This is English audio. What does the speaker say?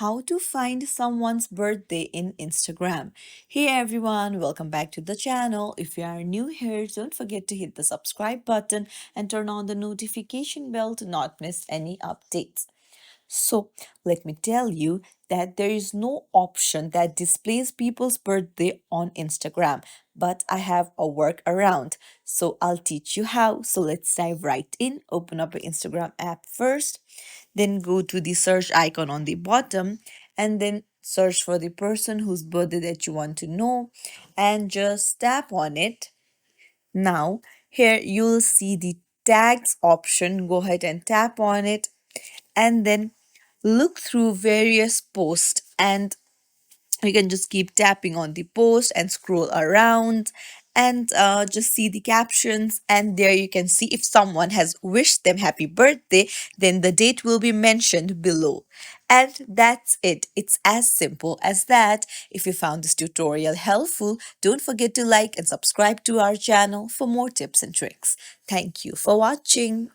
how to find someone's birthday in Instagram. Hey everyone, welcome back to the channel. If you are new here, don't forget to hit the subscribe button and turn on the notification bell to not miss any updates. So, let me tell you that there is no option that displays people's birthday on Instagram, but I have a workaround. So, I'll teach you how. So, let's dive right in. Open up your Instagram app first, then go to the search icon on the bottom, and then search for the person whose birthday that you want to know, and just tap on it. Now, here you'll see the tags option. Go ahead and tap on it and then look through various posts, and you can just keep tapping on the post and scroll around and just see the captions, and there you can see if someone has wished them happy birthday, then the date will be mentioned below. And that's it. It's as simple as that. If you found this tutorial helpful, don't forget to like and subscribe to our channel for more tips and tricks. Thank you for watching.